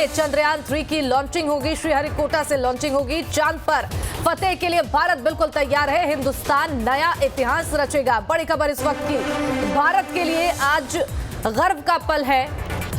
में चंद्रयान 3 की लॉन्चिंग होगी। श्रीहरिकोटा से लॉन्चिंग होगी। चांद पर फतेह के लिए भारत बिल्कुल तैयार है। हिंदुस्तान नया इतिहास रचेगा। बड़ी खबर इस वक्त की, भारत के लिए आज गर्व का पल है।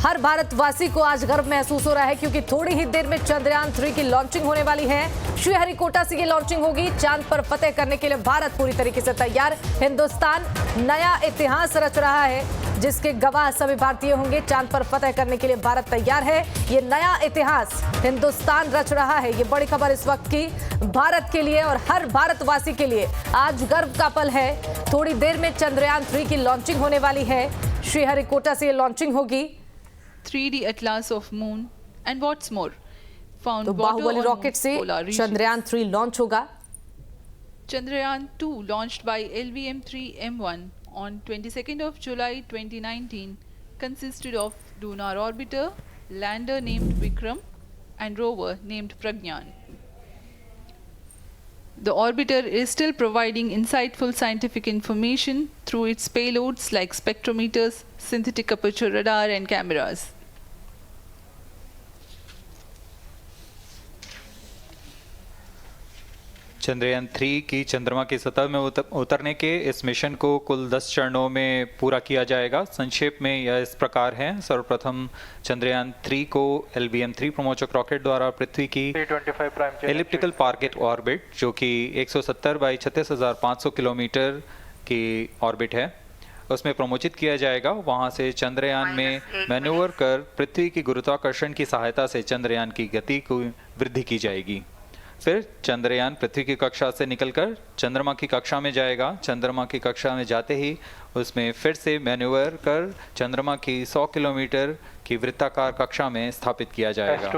हर भारतवासी को आज गर्व महसूस हो रहा है क्योंकि थोड़ी ही देर में चंद्रयान 3 की लॉन्चिंग होने वाली है। श्रीहरिकोटा से ये लॉन्चिंग होगी। चांद पर फतेह करने के लिए भारत पूरी तरीके से तैयार। हिंदुस्तान नया इतिहास रच रहा है जिसके गवाह सभी भारतीय होंगे। चांद पर फतेह करने के लिए भारत तैयार है। ये नया इतिहास हिंदुस्तान रच रहा है। ये बड़ी खबर इस वक्त की, भारत के लिए और हर भारतवासी के लिए आज गर्व का पल है। थोड़ी देर में चंद्रयान 3 की लॉन्चिंग होने वाली है। श्रीहरिकोटा से ये लॉन्चिंग होगी। 3D atlas of moon and what's more, found तो बाहुबली रॉकेट से चंद्रयान 3 लॉन्च होगा। Chandrayaan 2 launched by LVM-3M1 on 22nd of July 2019 consisted of lunar orbiter, lander named Vikram and rover named Pragyan. The orbiter is still providing insightful scientific information through its payloads like spectrometers, synthetic aperture radar and cameras. Chandrayaan 3 की चंद्रमा की सतह में उतरने के इस mission को कुल 10 चरणों में पूरा किया जाएगा। संक्षेप में यह इस प्रकार है। सर्वप्रथम चंद्रयान 3 को LVM-3 प्रमोचक रॉकेट द्वारा पृथ्वी की एलिप्टिकल टारगेट ऑर्बिट, जो कि 170 बाई 36,500 किलोमीटर की ऑर्बिट है, उसमें प्रमोचित किया जाएगा। वहां से चंद्रयान में मैन्यूवर कर पृथ्वी की गुरुत्वाकर्षण की सहायता से चंद्रयान की गति को वृद्धि की जाएगी। फिर चंद्रयान पृथ्वी की कक्षा से निकलकर चंद्रमा की कक्षा में जाएगा। चंद्रमा की कक्षा में जाते ही उसमें फिर से मैन्यूवर कर चंद्रमा की 100 किलोमीटर की वृत्ताकार कक्षा में स्थापित किया जाएगा।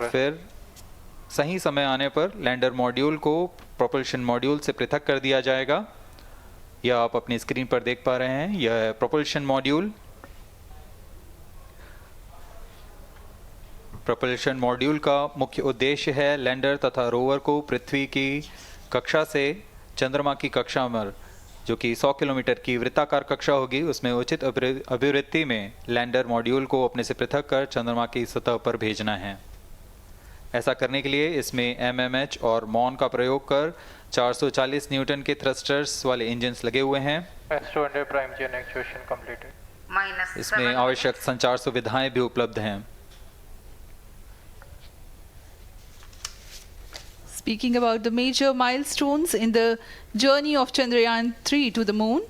फिर सही समय आने पर लैंडर मॉड्यूल को प्रोपल्शन मॉड्यूल से पृथक कर दिया जाएगा। यह आप अपनी स्क्रीन पर देख पा रहे हैं। यह प्रोपल्शन मॉड्यूल। प्रोपल्शन मॉड्यूल का मुख्य उद्देश्य है लैंडर तथा रोवर को पृथ्वी की कक्षा से चंद्रमा की कक्षा में, जो कि 100 किलोमीटर की वृत्ताकार कक्षा होगी, उसमें उचित अभिवृत्ति में लैंडर मॉड्यूल को अपने से पृथक कर चंद्रमा की सतह पर भेजना है। ऐसा करने के लिए इसमें MMH और MON का प्रयोग कर 440 न्यूटन के थ्रस्टर्स वाले इंजन्स लगे हुए हैं। इसमें आवश्यक संचार सुविधाएं भी उपलब्ध हैं। Speaking about the major milestones in the journey of Chandrayaan 3 to the moon,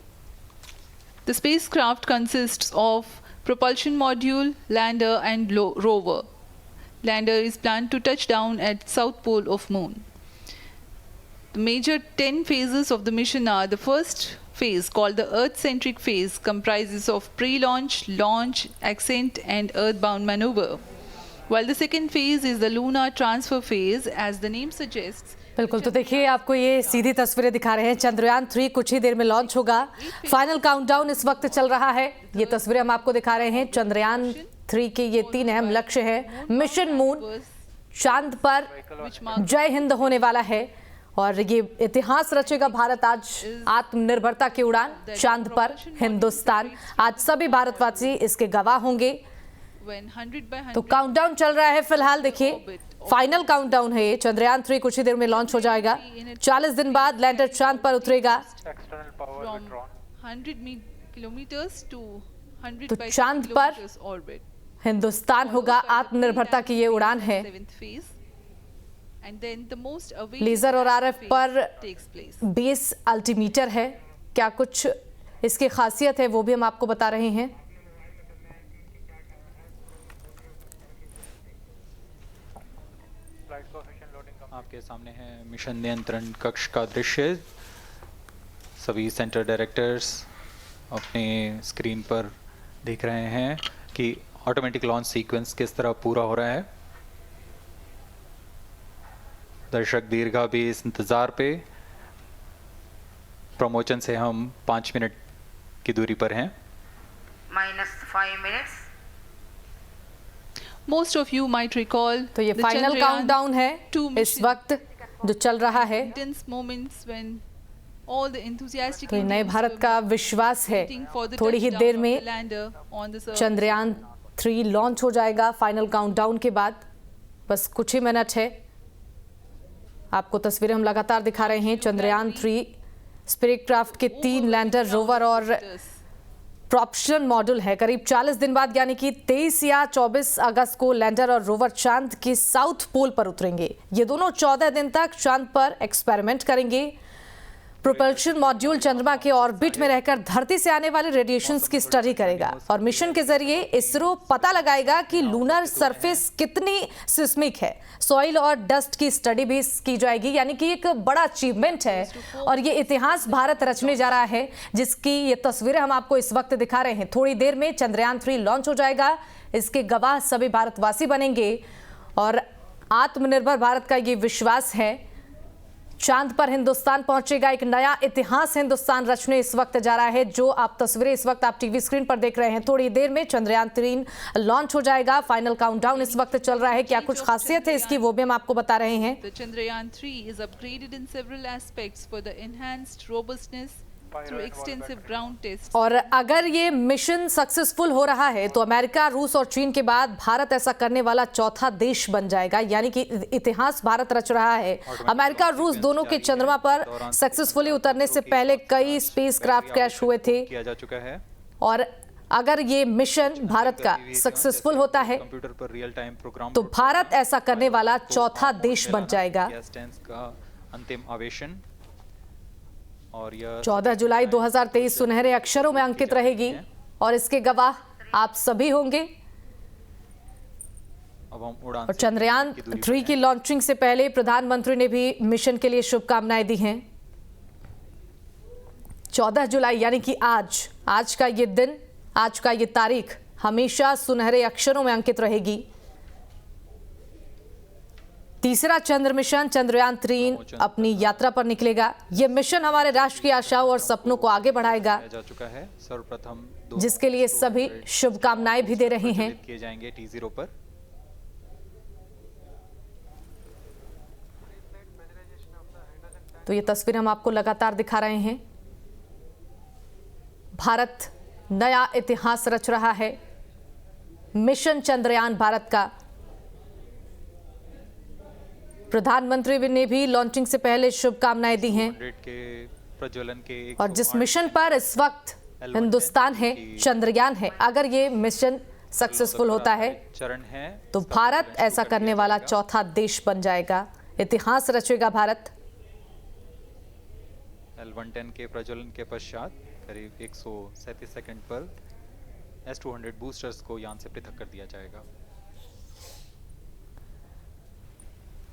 the spacecraft consists of propulsion module, lander and rover. Lander is planned to touch down at south pole of moon. The major 10 phases of the mission are: the first phase, called the Earth-centric phase, comprises of pre-launch, launch, ascent and earthbound maneuver. While the second phase is the lunar transfer phase, as the name suggests. बिल्कुल, तो देखिए आपको ये सीधी तस्वीरें दिखा रहे हैं। चंद्रयान 3 कुछ ही देर में लॉन्च होगा। फाइनल काउंटडाउन इस वक्त चल रहा है। ये तस्वीरें हम आपको दिखा रहे हैं। चंद्रयान 3 के ये 3 अहम लक्ष्य हैं। मिशन मून, चांद पर जय हिंद होने वाला है और ये इतिहास रचेगा भारत। आज आत्मनिर्भरता की उड़ान चांद पर हिंदुस्तान। आज सभी भारतवासी इसके गवाह होंगे। तो काउंटडाउन चल रहा है फिलहाल। देखिए फाइनल काउंटडाउन है ये। चंद्रयान 3 कुछ ही देर में लॉन्च हो जाएगा। 40 दिन बाद लैंडर चांद पर उतरेगा। तो चांद पर हिंदुस्तान होगा। आत्मनिर्भरता की ये उड़ान है। लेजर और RF पर बेस अल्टीमीटर है। क्या कुछ इसकी खासियत है वो भी हम आपको बता रहे हैं। आपके सामने है मिशन नियंत्रण कक्ष का दृश्य। सभी सेंटर डायरेक्टर्स अपने स्क्रीन पर देख रहे हैं कि ऑटोमेटिक लॉन्च सीक्वेंस किस तरह पूरा हो रहा है। दर्शक दीर्घा भी इस इंतज़ार पे। प्रमोशन से हम 5 मिनट की दूरी पर हैं। -5 minutes. Most of you might recall तो ये फाइनल काउंटडाउन है इस वक्त जो चल रहा है। तो ये नए भारत का विश्वास है। थोड़ी ही देर में चंद्रयान 3 लॉन्च हो जाएगा फाइनल काउंटडाउन के बाद। बस कुछ ही मिनट है। आपको तस्वीरें हम लगातार दिखा रहे हैं। चंद्रयान 3 स्पेसक्राफ्ट के 3 लैंडर, रोवर और प्रॉपल्शन मॉड्यूल है। करीब 40 दिन बाद यानी कि 23 या 24 अगस्त को लैंडर और रोवर चांद के साउथ पोल पर उतरेंगे। ये दोनों 14 दिन तक चांद पर एक्सपेरिमेंट करेंगे। प्रोपल्शन मॉड्यूल चंद्रमा के ऑर्बिट में रहकर धरती से आने वाले रेडिएशंस की स्टडी करेगा और मिशन के जरिए इसरो पता लगाएगा कि लूनर सरफेस कितनी सिस्मिक है। सॉइल और डस्ट की स्टडी भी की जाएगी, यानी कि एक बड़ा अचीवमेंट है और ये इतिहास भारत रचने जा रहा है, जिसकी ये तस्वीरें हम आपको इस वक्त दिखा रहे हैं। थोड़ी देर में चंद्रयान 3 लॉन्च हो जाएगा। इसके गवाह सभी भारतवासी बनेंगे और आत्मनिर्भर भारत का ये विश्वास है। चांद पर हिंदुस्तान पहुंचेगा। एक नया इतिहास हिंदुस्तान रचने इस वक्त जा रहा है। जो आप तस्वीरें इस वक्त आप टीवी स्क्रीन पर देख रहे हैं, थोड़ी देर में चंद्रयान 3 लॉन्च हो जाएगा। फाइनल काउंटडाउन इस वक्त चल रहा है। क्या कुछ खासियत है इसकी, वो भी हम आपको बता रहे हैं। The Chandrayaan 3 is upgraded in several aspects for the enhanced robustness through extensive ground tests. और अगर ये मिशन सक्सेसफुल हो रहा है तो अमेरिका, रूस और चीन के बाद भारत ऐसा करने वाला चौथा देश बन जाएगा, यानी कि इतिहास भारत रच रहा है। अमेरिका और रूस दोनों के चंद्रमा पर सक्सेसफुली उतरने से पहले कई स्पेसक्राफ्ट क्रैश हुए थे किया जा चुका है और अगर ये मिशन भारत का सक्सेसफुल होता है कंप्यूटर पर रियल टाइम प्रोग्राम तो भारत ऐसा करने वाला चौथा देश बन जाएगा। का अंतिम आवेशन और यह 14 जुलाई 2023 सुनहरे अक्षरों में अंकित रहेगी और इसके गवाह आप सभी होंगे। अब हम उड़ान और चंद्रयान 3 की लॉन्चिंग से पहले प्रधानमंत्री ने भी मिशन के लिए शुभकामनाएं दी हैं। 14 जुलाई यानी कि आज का ये दिन, आज का ये तारीख हमेशा सुनहरे अक्षरों में अंकित रहेगी। तीसरा चंद्र मिशन चंद्रयान 3 अपनी यात्रा पर निकलेगा। यह मिशन हमारे राष्ट्र की आशाओं और सपनों को आगे बढ़ाएगा, जा चुका है। सर्वप्रथम जिसके लिए सभी शुभकामनाएं भी दे रहे हैं। किए जाएंगे T0 पर। तो ये तस्वीर हम आपको लगातार दिखा रहे हैं। भारत नया इतिहास रच रहा है। मिशन चंद्रयान भारत का। प्रधानमंत्री ने भी लॉन्चिंग से पहले शुभकामनाएं दी हैं के प्रज्वलन के और जिस मिशन पर इस वक्त हिंदुस्तान है, चंद्रयान है, अगर ये मिशन सक्सेसफुल होता है चरण है तो भारत ऐसा करने वाला चौथा देश बन जाएगा। इतिहास रचेगा भारत। L110 के प्रज्वलन के पश्चात करीब 137 सेकंड पर S200 बूस्टर्स को यान से पृथक कर दिया जाएगा।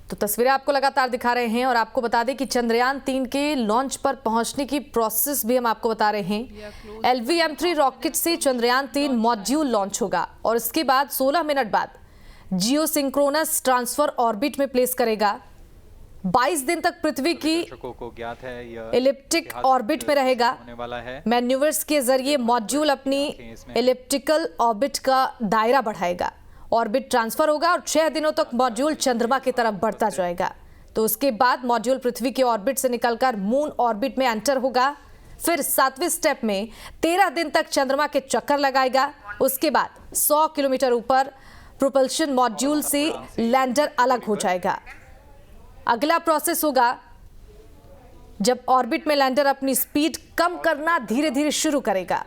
तो तस्वीरें आपको लगातार दिखा रहे हैं और आपको बता दें कि चंद्रयान 3 के लॉन्च पर पहुंचने की प्रोसेस भी हम आपको बता रहे हैं। LVM-3 रॉकेट से चंद्रयान 3 मॉड्यूल लॉन्च होगा और इसके बाद 16 मिनट बाद जियोसिंक्रोनस ट्रांसफर ऑर्बिट में प्लेस करेगा। 22 दिन तक पृथ्वी की को ज्ञात है यह इलिप्टिक ऑर्बिट में रहेगा। होने वाला है। मैन्यूवर्स के जरिए मॉड्यूल अपनी इलिप्टिकल ऑर्बिट का दायरा बढ़ाएगा। ऑर्बिट ट्रांसफर होगा और 6 दिनों तक मॉड्यूल चंद्रमा की तरफ बढ़ता जाएगा। तो उसके बाद मॉड्यूल पृथ्वी के ऑर्बिट से निकलकर मून ऑर्बिट में एंटर होगा। फिर 7वें स्टेप में 13 दिन तक चंद्रमा के चक्कर लगाएगा। उसके बाद 100 किलोमीटर ऊपर प्रोपल्शन मॉड्यूल से लैंडर अलग हो जाएगा। अगला प्रोसेस होगा जब ऑर्बिट में लैंडर अपनी स्पीड कम करना धीरे धीरे शुरू करेगा।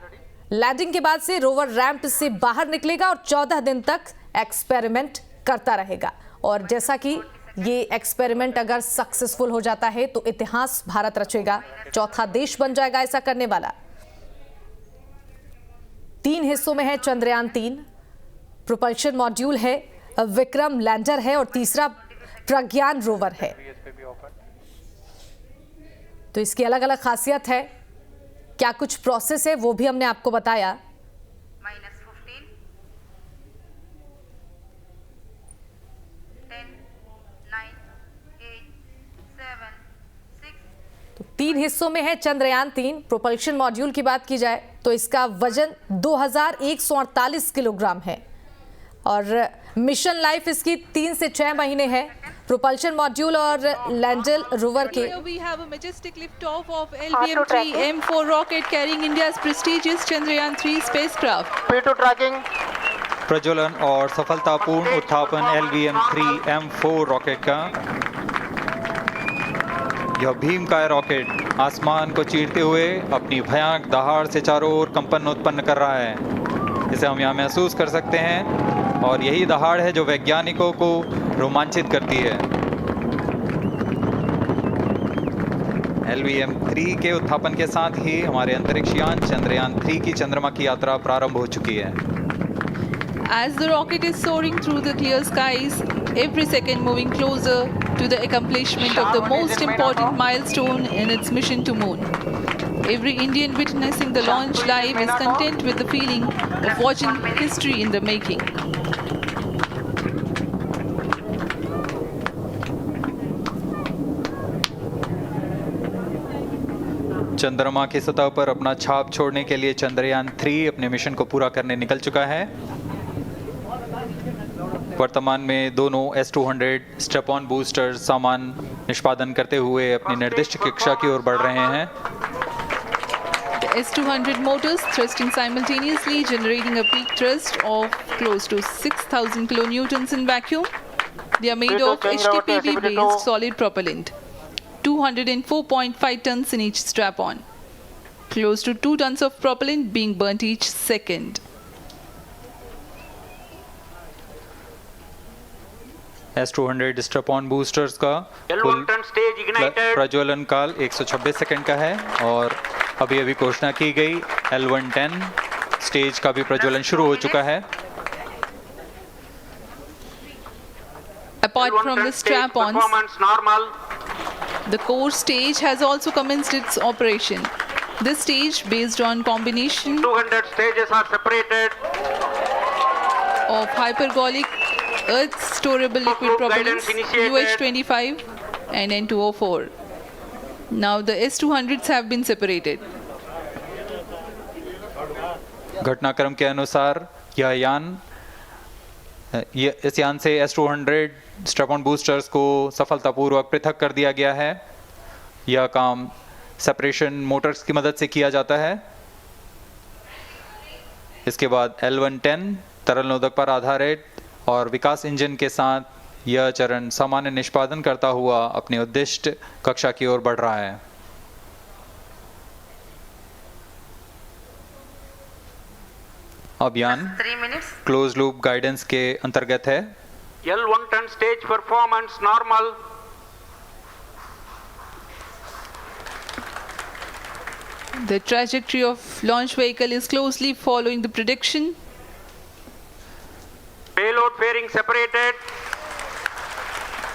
लैंडिंग के बाद से रोवर रैंप से बाहर निकलेगा और 14 दिन तक एक्सपेरिमेंट करता रहेगा। और जैसा कि ये एक्सपेरिमेंट अगर सक्सेसफुल हो जाता है तो इतिहास भारत रचेगा, चौथा देश बन जाएगा ऐसा करने वाला। 3 हिस्सों में है चंद्रयान 3। प्रोपल्शन मॉड्यूल है, विक्रम लैंडर है और तीसरा प्रज्ञान रोवर है। तो इसकी अलग अलग खासियत है, क्या कुछ प्रोसेस है वो भी हमने आपको बताया। -15 10 9 8 7 6 तो 3 हिस्सों में है चंद्रयान 3। प्रोपल्शन मॉड्यूल की बात की जाए तो इसका वजन 2148 किलोग्राम है और मिशन लाइफ इसकी 3 से 6 महीने है। प्रोपल्शन मॉड्यूल और लैंडर रोवर के Here we have a majestic liftoff of LVM-3 M4 rocket carrying India's prestigious Chandrayaan 3 spacecraft. P2 tracking. प्रज्वलन और सफलतापूर्ण उत्थापन LVM-3M4 रॉकेट का। यह भीमकाय रॉकेट आसमान को चीरते हुए अपनी भयानक दहाड़ से चारों ओर कंपन उत्पन्न कर रहा है। इसे हम यहाँ महसूस कर सकते हैं और यही दहाड़ है जो वैज्ञानिकों को रोमांचित करती है। LVM-3 के उत्थापन के साथ ही हमारे अंतरिक्ष यान चंद्रयान-3 की चंद्रमा की यात्रा प्रारंभ हो चुकी है। As the rocket is soaring through the clear skies, every second moving closer to the accomplishment of the most important milestone in its mission to moon. Every Indian witnessing the launch live is content with the feeling of watching history in the making. चंद्रमा की सतह पर अपना छाप छोड़ने के लिए चंद्रयान-3 अपने मिशन को पूरा करने निकल चुका है। वर्तमान में दोनों S-200 स्टेप ऑन बूस्टर सामान निष्पादन करते हुए अपनी निर्दिष्ट कक्षा की ओर बढ़ रहे हैं। The S-200 motors thrusting simultaneously, generating a peak thrust of close to 6,000 kilonewtons in vacuum. They are made of HTPB-based solid propellant, 204.5 tons in each strap-on. Close to 2 tons of propellant being burnt each second. S-200 step on boosters का कुल प्रज्वलन काल 126 second का है और अभी अभी घोषणा की गई L110 स्टेज का भी प्रज्वलन शुरू हो चुका है। Apart from the strap-ons, the core stage has also commenced its operation. This stage, based on combination 200 stages are separated. of hypergolic earth storable liquid propellants UH-25 and N2O4. Now the S-200s have been separated. घटनाक्रम के अनुसार इस यान से S-200 step on boosters को सफलतापूर्वक पृथक कर दिया गया है। यह काम सेपरेशन मोटर्स की मदद से किया जाता है। इसके बाद L110 तरल नोदक पर आधारित और विकास इंजन के साथ यह चरण सामान्य निष्पादन करता हुआ अपनी उद्दिष्ट कक्षा की ओर बढ़ रहा है। अब यान 3 minutes. क्लोज लूप गाइडेंस के अंतर्गत है। L110 stage performance normal. The trajectory of launch vehicle is closely following the prediction. Payload fairing separated.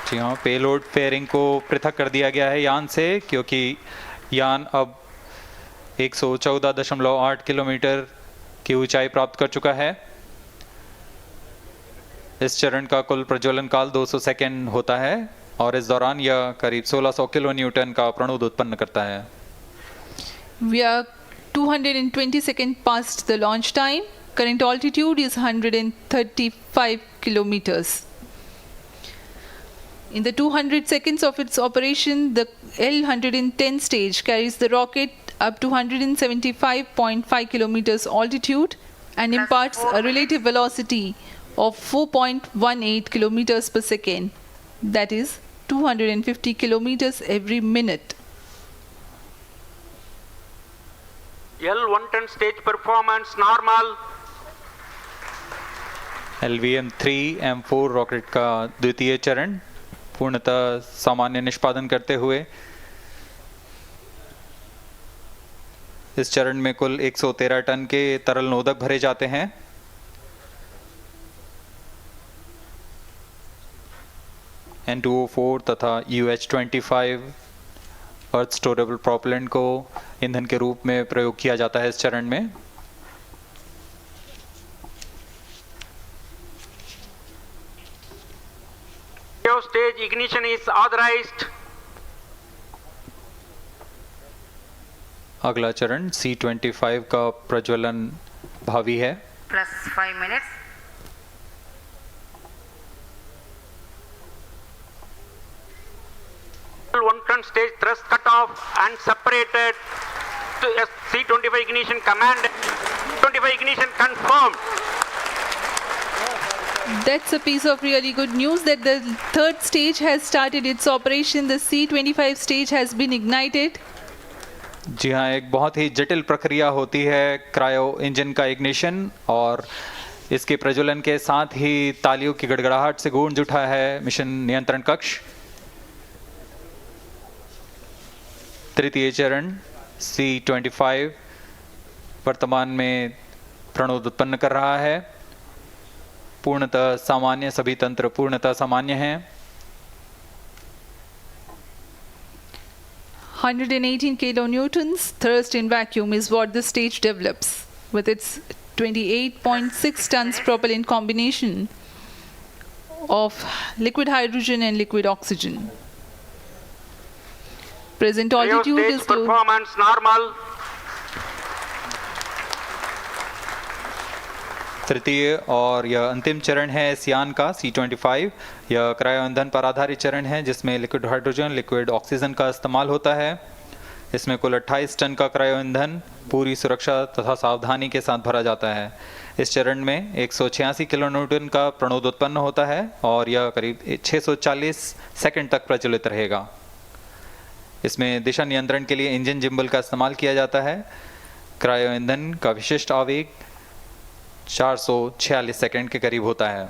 जी हाँ, पेलोड फेयरिंग को पृथक कर दिया गया है यान से, क्योंकि यान अब 114.8 किलोमीटर की ऊंचाई प्राप्त कर चुका है। इस चरण का कुल प्रज्वलन काल 200 सेकेंड होता है और इस दौरान यह करीब 1600 किलो न्यूटन का प्रणुद उत्पन्न करता है। We are 220 seconds past the launch time. Current altitude is 135 kilometers. In the 200 seconds of its operation, the L110 stage carries the rocket up to 175.5 kilometers altitude and imparts a relative velocity of 4.18 kilometers per second, that is 250 kilometers every minute. L110 stage performance normal. LVM-3M4 rocket का द्वितीय चरण पूर्णतः सामान्य निष्पादन करते हुए इस चरण में कुल 113 टन के तरल नोदक भरे जाते हैं। N2O4 तथा UH-25 अर्थ स्टोरेबल प्रोपेलेंट को ईंधन के रूप में प्रयोग किया जाता है इस चरण में। Stage ignition is authorized. अगला चरण C-25 का प्रज्वलन भावी है। Plus 5 minutes. L110 stage thrust cut off and separated to C-25 ignition command. 25 ignition confirmed. That's a piece of really good news that the third stage has started its operation. The C-25 stage has been ignited. जी हाँ, एक बहुत ही जटिल प्रक्रिया होती है cryo engine का ignition, और इसके प्रज्वलन के साथ ही तालियों की गड़गड़ाहट से गूंज उठा है मिशन नियंत्रण कक्ष। तृतीय चरण C-25 वर्तमान में प्रणोद उत्पन्न कर रहा है। पूर्णतः सामान्य, सभी तंत्र पूर्णतः सामान्य हैं। 118 kilonewtons thrust in vacuum is what the stage develops with its 28.6 tons propellant combination of liquid hydrogen and liquid oxygen. Present Cryo altitude stage is low. performance normal. तृतीय और यह अंतिम चरण है इस यान का C-25। यह क्रायो ईंधन पर आधारित चरण है जिसमें लिक्विड हाइड्रोजन, लिक्विड ऑक्सीजन का इस्तेमाल होता है। इसमें कुल 28 टन का क्रायो ईंधन पूरी सुरक्षा तथा सावधानी के साथ भरा जाता है। इस चरण में 186 किलोन्यूटन का प्रणोद उत्पन्न होता है और यह करीब 640 सेकंड तक प्रज्वलित रहेगा। इसमें दिशा नियंत्रण के लिए इंजन जिम्बल का इस्तेमाल किया जाता है। क्रायो ईंधन का विशिष्ट आवेग 446 सेकंड के करीब होता है।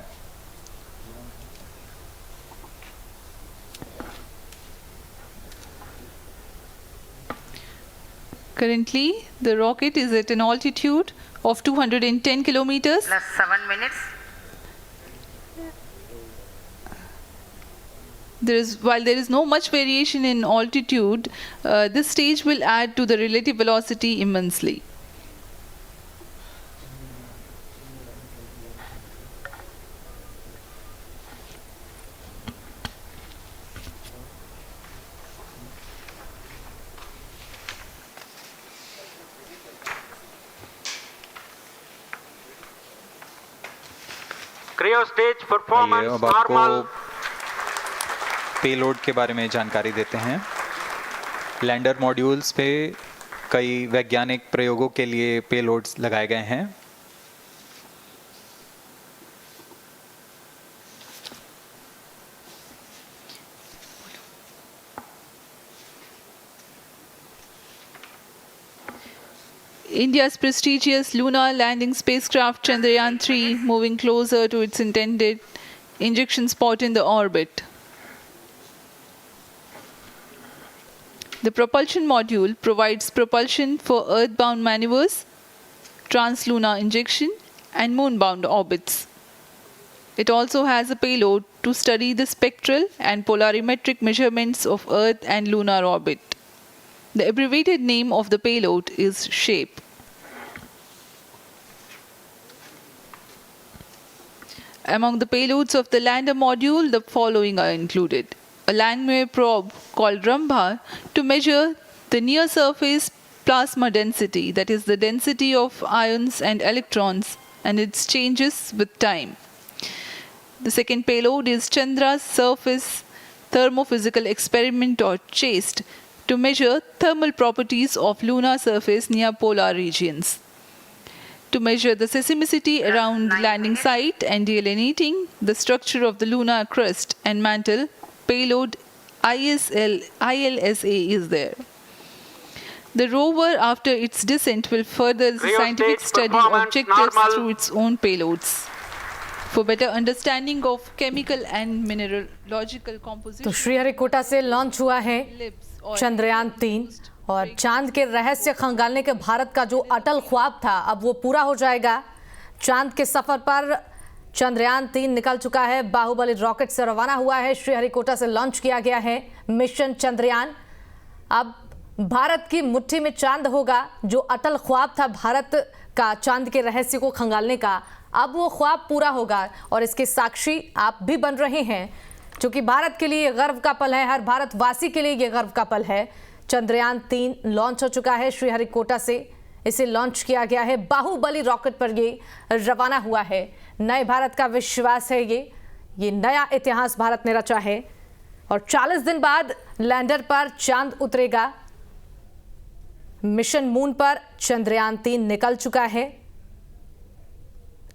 Currently, the rocket is at an altitude of 210 kilometers. Plus 7 minutes. While there is no much variation in altitude, this stage will add to the relative velocity immensely. Cryo stage आइए performance अब आपको normal. Payload के बारे में जानकारी देते हैं। Lander modules पे कई वैज्ञानिक प्रयोगों के लिए पेलोड्स लगाए गए हैं। India's prestigious lunar landing spacecraft Chandrayaan-3 moving closer to its intended injection spot in the orbit. The propulsion module provides propulsion for earthbound maneuvers, translunar injection, and moonbound orbits. It also has a payload to study the spectral and polarimetric measurements of Earth and lunar orbit. The abbreviated name of the payload is SHAPE. Among the payloads of the lander module, the following are included. A Langmuir probe called Rambha to measure the near-surface plasma density, that is the density of ions and electrons, and its changes with time. The second payload is Chandra's Surface Thermophysical Experiment, or CHASTE, to measure thermal properties of lunar surface near polar regions. To measure the seismicity around landing site and delineating the structure of the lunar crust and mantle, payload ILSA is there. The rover, after its descent, will further the Cryo scientific stage study performance objectives normal. through its own payloads. For better understanding of chemical and mineralogical composition, तो श्रीहरिकोटा से launch हुआ है ellipse or Chandrayaan-3 और चांद के रहस्य खंगालने के भारत का जो अटल ख्वाब था अब वो पूरा हो जाएगा। चांद के सफर पर चंद्रयान-3 निकल चुका है। बाहुबली रॉकेट से रवाना हुआ है। श्रीहरिकोटा से लॉन्च किया गया है मिशन चंद्रयान। अब भारत की मुट्ठी में चांद होगा। जो अटल ख्वाब था भारत का चांद के रहस्य को खंगालने का, अब वो ख्वाब पूरा होगा और इसके साक्षी आप भी बन रहे हैं, क्योंकि भारत के लिए गर्व का पल है, हर भारतवासी के लिए ये गर्व का पल है। चंद्रयान-3 लॉन्च हो चुका है श्रीहरिकोटा से। इसे लॉन्च किया गया है, बाहुबली रॉकेट पर ये रवाना हुआ है। नए भारत का विश्वास है ये नया इतिहास भारत ने रचा है और 40 दिन बाद लैंडर पर चांद उतरेगा। मिशन मून पर चंद्रयान-3 निकल चुका है।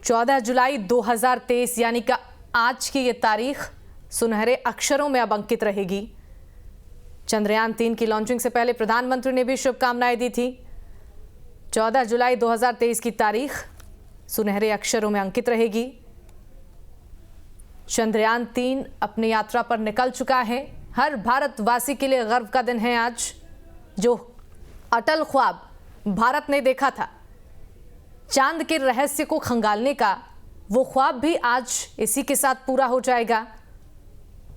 14 जुलाई 2023 यानी कि आज की ये तारीख सुनहरे अक्षरों में अब अंकित रहेगी। चंद्रयान 3 की लॉन्चिंग से पहले प्रधानमंत्री ने भी शुभकामनाएं दी थी। 14 जुलाई 2023 की तारीख सुनहरे अक्षरों में अंकित रहेगी। चंद्रयान 3 अपनी यात्रा पर निकल चुका है। हर भारतवासी के लिए गर्व का दिन है आज। जो अटल ख्वाब भारत ने देखा था चांद के रहस्य को खंगालने का, वो ख्वाब भी आज इसी के साथ पूरा हो जाएगा।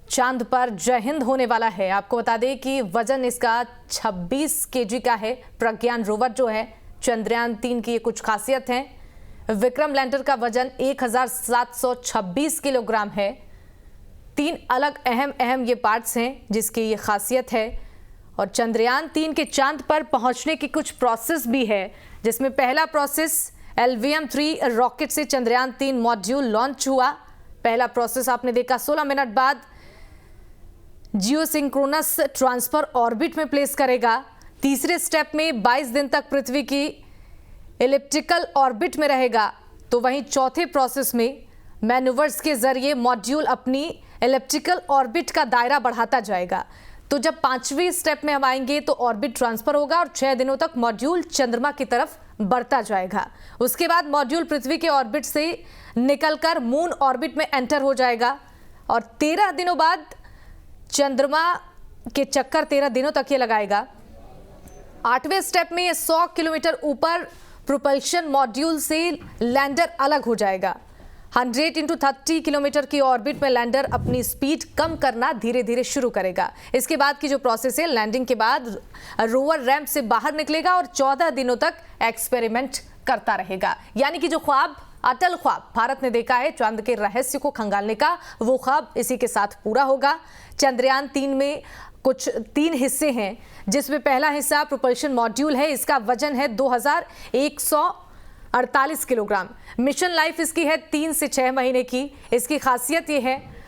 चांद पर जय हिंद होने वाला है। आपको बता दें कि वजन इसका 26 केजी का है। प्रज्ञान रोवर जो है चंद्रयान 3 की ये कुछ खासियत है। विक्रम लैंडर का वजन 1726 किलोग्राम है। 3 अलग अहम ये पार्ट्स हैं जिसकी ये खासियत है। और चंद्रयान 3 के चांद पर पहुंचने की कुछ प्रोसेस भी है, जिसमें पहला प्रोसेस LVM-3 रॉकेट से चंद्रयान 3 मॉड्यूल लॉन्च हुआ। पहला प्रोसेस आपने देखा 16 मिनट बाद जियोसिंक्रोनस ट्रांसफर ऑर्बिट में प्लेस करेगा। तीसरे स्टेप में 22 दिन तक पृथ्वी की एलिप्टिकल ऑर्बिट में रहेगा। तो वहीं चौथे प्रोसेस में मैन्यूवर्स के जरिए मॉड्यूल अपनी एलिप्टिकल ऑर्बिट का दायरा बढ़ाता जाएगा। तो जब 5वें स्टेप में हम आएंगे तो ऑर्बिट ट्रांसफर होगा और 6 दिनों तक मॉड्यूल चंद्रमा की तरफ बढ़ता जाएगा। उसके बाद मॉड्यूल पृथ्वी के ऑर्बिट से निकलकर मून ऑर्बिट में एंटर हो जाएगा और 13 दिनों बाद चंद्रमा के चक्कर 13 दिनों तक ये लगाएगा। 8वें स्टेप में ये 100 किलोमीटर ऊपर प्रोपल्शन मॉड्यूल से लैंडर अलग हो जाएगा। 100 × 30 किलोमीटर की ऑर्बिट में लैंडर अपनी स्पीड कम करना धीरे धीरे शुरू करेगा। इसके बाद की जो प्रोसेस है, लैंडिंग के बाद रोवर रैंप से बाहर निकलेगा और 14 दिनों तक एक्सपेरिमेंट करता रहेगा। यानी कि जो ख्वाब, अटल ख्वाब भारत ने देखा है चांद के रहस्य को खंगालने का, वो ख्वाब इसी के साथ पूरा होगा। चंद्रयान 3 में कुछ 3 हिस्से हैं, जिसमें पहला हिस्सा प्रोपल्शन मॉड्यूल है। इसका वजन है 2148 किलोग्राम। मिशन लाइफ इसकी है 3 से 6 महीने की। इसकी खासियत ये है,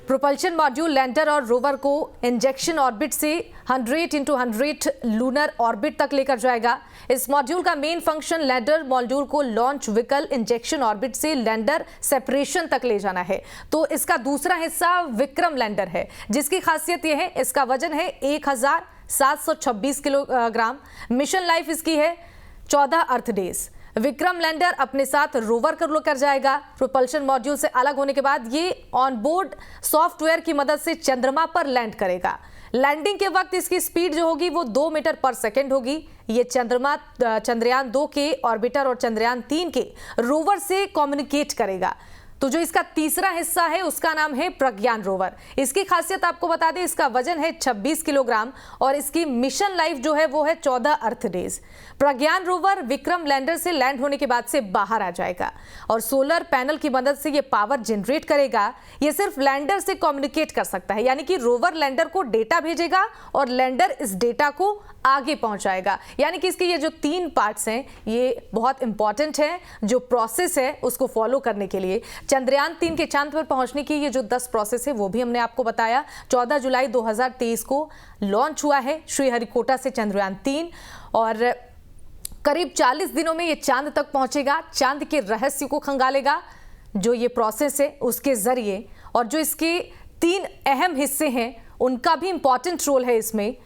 प्रोपल्शन मॉड्यूल लैंडर और रोवर को इंजेक्शन ऑर्बिट से 100 × 100 लूनर ऑर्बिट तक लेकर जाएगा। इस मॉड्यूल का मेन फंक्शन लैंडर मॉड्यूल को लॉन्च व्हीकल इंजेक्शन ऑर्बिट से लैंडर सेपरेशन तक ले जाना है। तो इसका दूसरा हिस्सा विक्रम लैंडर है, जिसकी खासियत यह है इसका वजन है 1726 किलोग्राम। मिशन लाइफ इसकी है 14 अर्थ डेज। विक्रम लैंडर अपने साथ रोवर को लेकर जाएगा। प्रोपल्शन मॉड्यूल से अलग होने के बाद ये ऑनबोर्ड सॉफ्टवेयर की मदद से चंद्रमा पर लैंड करेगा। लैंडिंग के वक्त इसकी स्पीड जो होगी वो 2 मीटर पर सेकेंड होगी। ये चंद्रयान 2 के ऑर्बिटर और चंद्रयान 3 के रोवर से कम्युनिकेट करेगा। तो जो इसका तीसरा हिस्सा है उसका नाम है प्रज्ञान रोवर। इसकी खासियत आपको बता दें, इसका वजन है 26 किलोग्राम और इसकी मिशन लाइफ जो है वो है 14 अर्थ डेज। प्रज्ञान रोवर विक्रम लैंडर से लैंड होने के बाद से बाहर आ जाएगा और सोलर पैनल की मदद से ये पावर जनरेट करेगा। ये सिर्फ लैंडर से कम्युनिकेट कर सकता है, यानी कि रोवर लैंडर को डेटा भेजेगा और लैंडर इस डेटा को आगे पहुंचाएगा। यानी कि इसके ये जो 3 पार्ट्स हैं ये बहुत इंपॉर्टेंट है। जो प्रोसेस है उसको फॉलो करने के लिए चंद्रयान 3 के चांद पर पहुंचने की ये जो 10 प्रोसेस है वो भी हमने आपको बताया। 14 जुलाई 2023 को लॉन्च हुआ है श्रीहरिकोटा से चंद्रयान 3 और करीब 40 दिनों में ये चांद तक पहुंचेगा। चांद के रहस्य को खंगालेगा जो ये प्रोसेस है उसके जरिए। और जो इसके 3 अहम हिस्से हैं उनका भी इंपॉर्टेंट रोल है इसमें।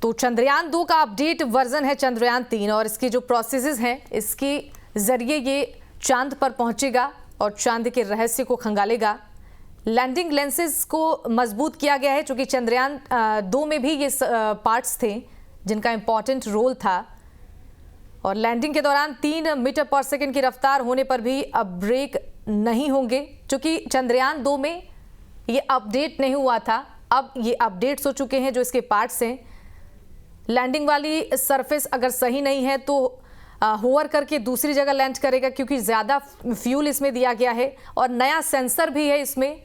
तो चंद्रयान 2 का अपडेट वर्जन है चंद्रयान 3 और इसकी जो प्रोसेसेस हैं इसके जरिए ये चांद पर पहुंचेगा और चांद के रहस्य को खंगालेगा। लैंडिंग लेंसेज को मजबूत किया गया है, चूंकि चंद्रयान 2 में भी ये पार्ट्स थे जिनका इंपॉर्टेंट रोल था। और लैंडिंग के दौरान 3 मीटर पर सेकेंड की रफ्तार होने पर भी अब ब्रेक नहीं होंगे, क्योंकि चंद्रयान 2 में ये अपडेट नहीं हुआ था। अब ये अपडेट्स हो चुके हैं जो इसके पार्ट्स हैं। लैंडिंग वाली सरफेस अगर सही नहीं है तो होवर करके दूसरी जगह लैंड करेगा, क्योंकि ज़्यादा फ्यूल इसमें दिया गया है। और नया सेंसर भी है इसमें,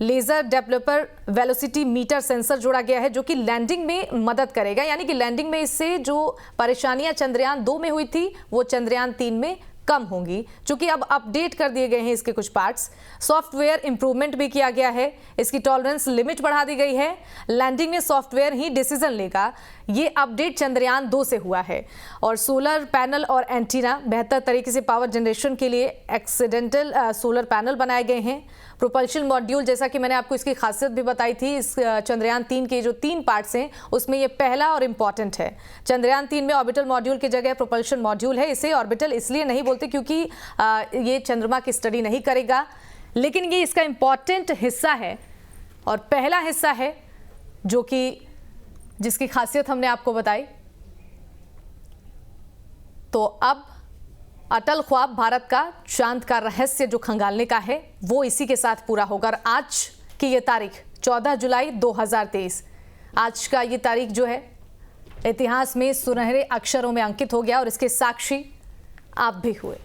laser developer velocity meter sensor जोड़ा गया है जो कि लैंडिंग में मदद करेगा। यानी कि लैंडिंग में इससे जो परेशानियां चंद्रयान 2 में हुई थी वो चंद्रयान 3 में कम होंगी, क्योंकि अब अपडेट कर दिए गए हैं इसके कुछ पार्ट्स। सॉफ्टवेयर इंप्रूवमेंट भी किया गया है, इसकी टॉलरेंस लिमिट बढ़ा दी गई है। लैंडिंग में सॉफ्टवेयर ही डिसीजन लेगा, ये अपडेट चंद्रयान 2 से हुआ है। और सोलर पैनल और एंटीना, बेहतर तरीके से पावर जनरेशन के लिए एक्सीडेंटल सोलर पैनल बनाए गए हैं। प्रोपल्शन मॉड्यूल, जैसा कि मैंने आपको इसकी खासियत भी बताई थी, इस चंद्रयान 3 के जो 3 पार्ट्स हैं उसमें ये पहला और इम्पॉर्टेंट है। चंद्रयान 3 में ऑर्बिटल मॉड्यूल की जगह प्रोपल्शन मॉड्यूल है। इसे ऑर्बिटल इसलिए नहीं बोलते क्योंकि ये चंद्रमा की स्टडी नहीं करेगा, लेकिन ये इसका इम्पॉर्टेंट हिस्सा है और पहला हिस्सा है जो कि जिसकी खासियत हमने आपको बताई। तो अब अटल ख्वाब भारत का चांद का रहस्य जो खंगालने का है वो इसी के साथ पूरा होगा। और आज की ये तारीख 14 जुलाई 2023, आज का ये तारीख जो है इतिहास में सुनहरे अक्षरों में अंकित हो गया और इसके साक्षी आप भी हुए।